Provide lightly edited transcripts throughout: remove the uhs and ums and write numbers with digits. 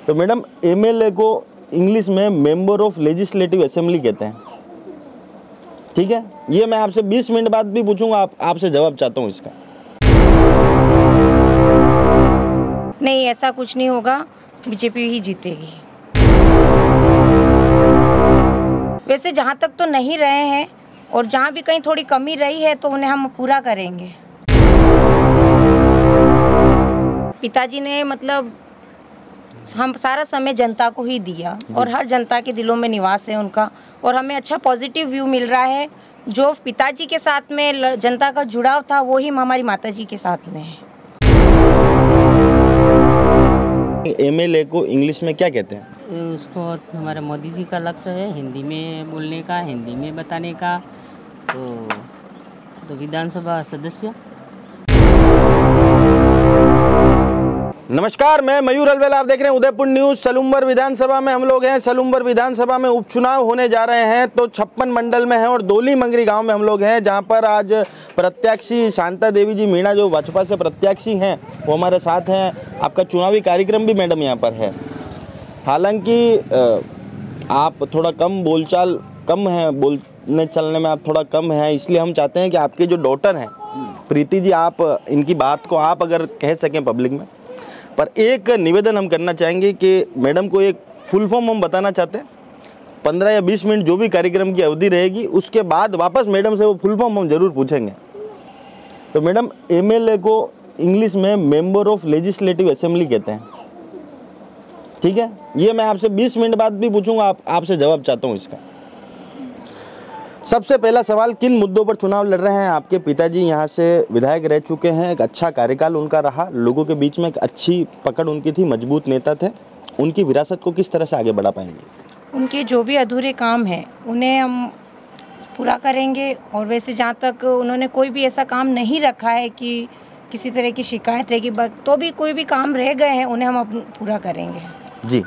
तो madam MLA को English में मेंबर ऑफ लेजिस्लेटिव असेंबली कहते हैं, ठीक है। ये मैं आपसे 20 मिनट बाद भी पूछूंगा, आपसे जवाब चाहता हूँ इसका। नहीं, ऐसा कुछ नहीं होगा, बीजेपी ही जीतेगी। वैसे जहाँ तक तो नहीं रहे हैं, और जहाँ भी कहीं थोड़ी कमी रही है तो उन्हें हम पूरा करेंगे। पिताजी ने मतलब हम सारा समय जनता को ही दिया, और हर जनता के दिलों में निवास है उनका, और हमें अच्छा पॉजिटिव व्यू मिल रहा है। जो पिताजी के साथ में जनता का जुड़ाव था, वो ही हमारी माताजी के साथ में है। एमएलए को इंग्लिश में क्या कहते हैं? उसको हमारे मोदी जी का लक्ष्य है हिंदी में बोलने का, हिंदी में बताने का। तो विधानसभा सदस्य। नमस्कार, मैं मयूर अलवेला, आप देख रहे हैं उदयपुर न्यूज। सलूम्बर विधानसभा में हम लोग हैं। सलूम्बर विधानसभा में उपचुनाव होने जा रहे हैं, तो 56 मंडल में है और दोली मंगरी गांव में हम लोग हैं, जहां पर आज प्रत्याशी शांता देवी जी मीणा जो भाजपा से प्रत्याशी हैं वो हमारे साथ हैं। आपका चुनावी कार्यक्रम भी मैडम यहाँ पर है। हालांकि आप थोड़ा कम बोलचाल कम है, बोलने चलने में आप थोड़ा कम हैं, इसलिए हम चाहते हैं कि आपके जो डॉटर हैं प्रीति जी, आप इनकी बात को आप अगर कह सकें पब्लिक में। पर एक निवेदन हम करना चाहेंगे कि मैडम को एक फुल फॉर्म हम बताना चाहते हैं। 15 या 20 मिनट जो भी कार्यक्रम की अवधि रहेगी, उसके बाद वापस मैडम से वो फुल फॉर्म हम जरूर पूछेंगे। तो मैडम, एमएलए को इंग्लिश में मेंबर ऑफ लेजिस्लेटिव असेंबली कहते हैं, ठीक है। ये मैं आपसे 20 मिनट बाद भी पूछूंगा, आपसे जवाब चाहता हूँ इसका। सबसे पहला सवाल, किन मुद्दों पर चुनाव लड़ रहे हैं? आपके पिताजी यहाँ से विधायक रह चुके हैं, एक अच्छा कार्यकाल उनका रहा, लोगों के बीच में एक अच्छी पकड़ उनकी थी, मजबूत नेता थे। उनकी विरासत को किस तरह से आगे बढ़ा पाएंगे? उनके जो भी अधूरे काम हैं उन्हें हम पूरा करेंगे, और वैसे जहाँ तक उन्होंने कोई भी ऐसा काम नहीं रखा है कि किसी तरह की शिकायत रहेगी, तो भी कोई भी काम रह गए हैं उन्हें हम पूरा करेंगे। जी।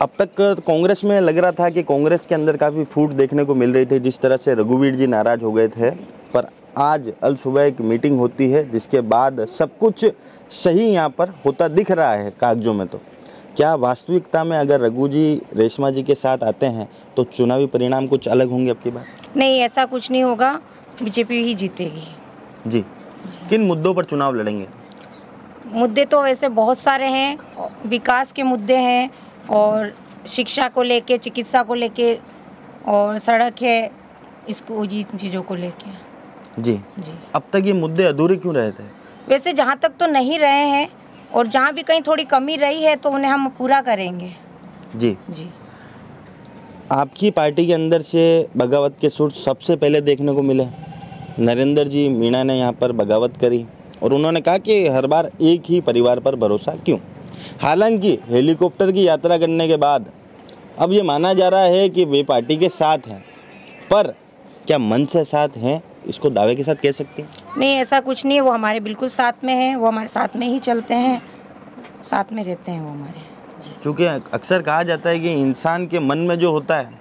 अब तक कांग्रेस में लग रहा था कि कांग्रेस के अंदर काफ़ी फूट देखने को मिल रही थी, जिस तरह से रघुवीर जी नाराज हो गए थे, पर आज अल सुबह एक मीटिंग होती है जिसके बाद सब कुछ सही यहाँ पर होता दिख रहा है कागजों में। तो क्या वास्तविकता में अगर रघु जी रेशमा जी के साथ आते हैं तो चुनावी परिणाम कुछ अलग होंगे अब की बार? नहीं, ऐसा कुछ नहीं होगा, बीजेपी ही जीतेगी। जी। किन मुद्दों पर चुनाव लड़ेंगे? मुद्दे तो वैसे बहुत सारे हैं, विकास के मुद्दे हैं, और शिक्षा को लेके, चिकित्सा को लेके, और सड़क है, इसको इन चीज़ों को लेके। जी। अब तक ये मुद्दे अधूरे क्यों रहे थे? वैसे जहाँ तक तो नहीं रहे हैं, और जहाँ भी कहीं थोड़ी कमी रही है तो उन्हें हम पूरा करेंगे। जी। आपकी पार्टी के अंदर से बगावत के सुर सबसे पहले देखने को मिले। नरेंद्र जी मीणा ने यहाँ पर बगावत करी और उन्होंने कहा कि हर बार एक ही परिवार पर भरोसा क्यों। हालांकि हेलीकॉप्टर की यात्रा करने के बाद अब ये माना जा रहा है कि वे पार्टी के साथ हैं, पर क्या मन से साथ हैं, इसको दावे के साथ कह सकते हैं? नहीं, ऐसा कुछ नहीं है, वो हमारे बिल्कुल साथ में हैं, वो हमारे साथ में ही चलते हैं, साथ में रहते हैं वो हमारे। क्योंकि अक्सर कहा जाता है कि इंसान के मन में जो होता है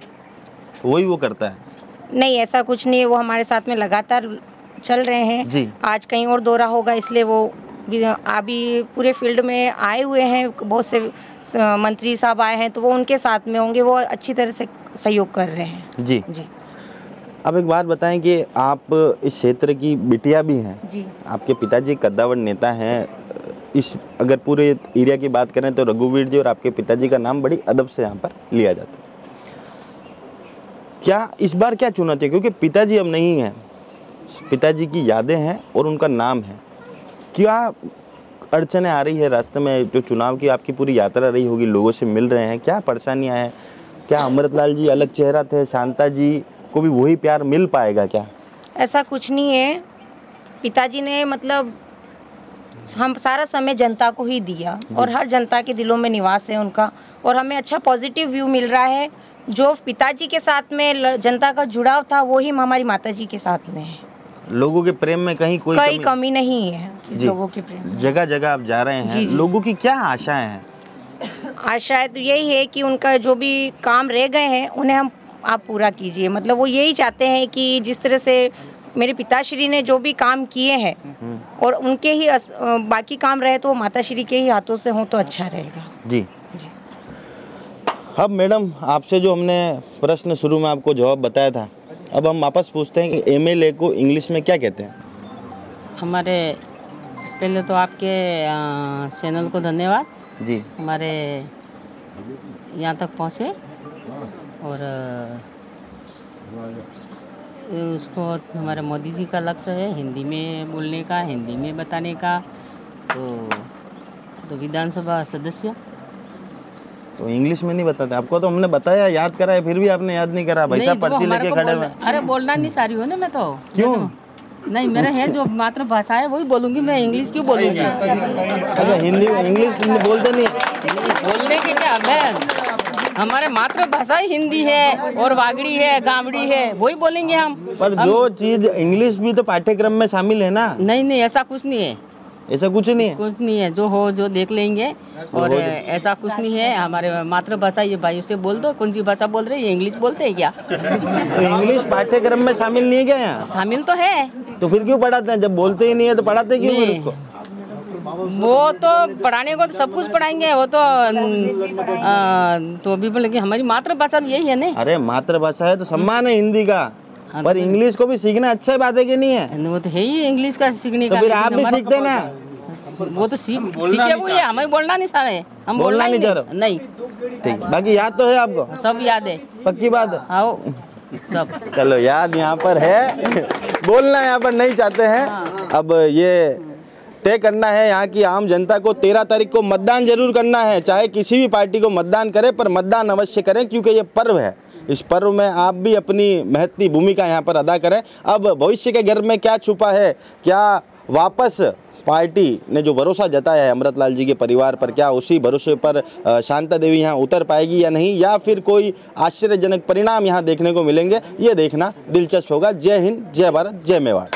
वही वो करता है। नहीं, ऐसा कुछ नहीं है, वो हमारे साथ में लगातार चल रहे हैं जी। आज कहीं और दौरा होगा, इसलिए वो अभी पूरे फील्ड में आए हुए हैं, बहुत से मंत्री साहब आए हैं, तो वो उनके साथ में होंगे, वो अच्छी तरह से सहयोग कर रहे हैं। जी। अब एक बात बताएं कि आप इस क्षेत्र की बिटिया भी हैं। जी। आपके पिताजी कद्दावर नेता हैं। इस अगर पूरे एरिया की बात करें तो रघुवीर जी और आपके पिताजी का नाम बड़ी अदब से यहाँ पर लिया जाता है। क्या इस बार क्या चुनौती है, क्योंकि पिताजी अब नहीं हैं, पिताजी की यादें हैं और उनका नाम है, क्या अड़चनें आ रही है रास्ते में? जो चुनाव की आपकी पूरी यात्रा रही होगी, लोगों से मिल रहे हैं, क्या परेशानियां हैं? क्या अमृतलाल जी अलग चेहरा थे, शांता जी को भी वही प्यार मिल पाएगा क्या? ऐसा कुछ नहीं है, पिताजी ने मतलब हम सारा समय जनता को ही दिया, और हर जनता के दिलों में निवास है उनका, और हमें अच्छा पॉजिटिव व्यू मिल रहा है। जो पिताजी के साथ में जनता का जुड़ाव था, वो ही हमारी माताजी के साथ में है। लोगों के प्रेम में कहीं कोई कमी नहीं है। लोगों के प्रेम में जगह जगह आप जा रहे हैं। जी। लोगों की क्या आशाएं हैं? आशाएं तो यही है कि उनका जो भी काम रह गए हैं उन्हें हम आप पूरा कीजिए। मतलब वो यही चाहते हैं कि जिस तरह से मेरे पिताश्री ने जो भी काम किए हैं और उनके ही बाकी काम रहे तो माताश्री के ही हाथों से हो तो अच्छा रहेगा। जी। अब मैडम आपसे जो हमने प्रश्न शुरू में आपको जवाब बताया था, अब हम वापस पूछते हैं कि MLA को इंग्लिश में क्या कहते हैं? हमारे पहले तो आपके चैनल को धन्यवाद जी। हमारे यहाँ तक पहुँचे और उसको हमारे मोदी जी का लक्ष्य है हिंदी में बोलने का, हिंदी में बताने का। तो विधानसभा सदस्य तो इंग्लिश में नहीं बताते आपको? तो हमने बताया, याद कराया, फिर भी आपने याद नहीं करा। भाई साहब पर्ची लेके खड़े हुए। अरे बोलना नहीं सारी हो ना मैं तो। क्यों? नहीं मेरा है जो मातृभाषा है वही बोलूँगी मैं, इंग्लिश क्यों बोलूँगी? अच्छा हिंदी इंग्लिश बोलते नहीं? बोलने के क्या, मैं हमारे मातृभाषा ही हिंदी है और वागड़ी है, गावड़ी है, वही बोलेंगे हम। पर जो चीज इंग्लिश भी तो पाठ्यक्रम में शामिल है ना? नहीं ऐसा कुछ नहीं है। ऐसा कुछ नहीं है? कुछ नहीं है, जो हो जो देख लेंगे। और ऐसा कुछ नहीं है। हमारे मातृभाषा ये भाई से बोल दो, कौन सी भाषा बोल रहे हैं, ये इंग्लिश बोलते हैं क्या? तो इंग्लिश पाठ्यक्रम में शामिल नहीं है क्या यहाँ? शामिल तो है। तो फिर क्यों पढ़ाते हैं? जब बोलते ही नहीं है तो पढ़ाते क्यों फिर उसको? वो तो पढ़ाने को तो सब कुछ पढ़ाएंगे, वो तो अभी बोलेंगे हमारी मातृभाषा यही है ना। अरे मातृभाषा है तो सम्मान है हिंदी का, पर इंग्लिश को भी सीखना अच्छा बात है कि नहीं है? वो तो है ही इंग्लिश का सीखने का। तो फिर आप भी सीखते ना? वो तो सीखे हुए है, हमें बोलना नहीं सारे, हम बोलना नहीं चाह नहीं। ठीक, बाकी याद तो है आपको? सब याद है, पक्की बात है? आओ सब। चलो याद यहाँ पर है, बोलना यहाँ पर नहीं चाहते हैं। अब ये तय करना है यहाँ की आम जनता को, 13 तारीख को मतदान जरूर करना है। चाहे किसी भी पार्टी को मतदान करें, पर मतदान अवश्य करें, क्योंकि ये पर्व है। इस पर्व में आप भी अपनी महत्वपूर्ण भूमिका यहाँ पर अदा करें। अब भविष्य के घर में क्या छुपा है, क्या वापस पार्टी ने जो भरोसा जताया है अमृतलाल जी के परिवार पर, क्या उसी भरोसे पर शांता देवी यहाँ उतर पाएगी या नहीं, या फिर कोई आश्चर्यजनक परिणाम यहाँ देखने को मिलेंगे, ये देखना दिलचस्प होगा। जय हिंद, जय भारत, जय मेवाड़।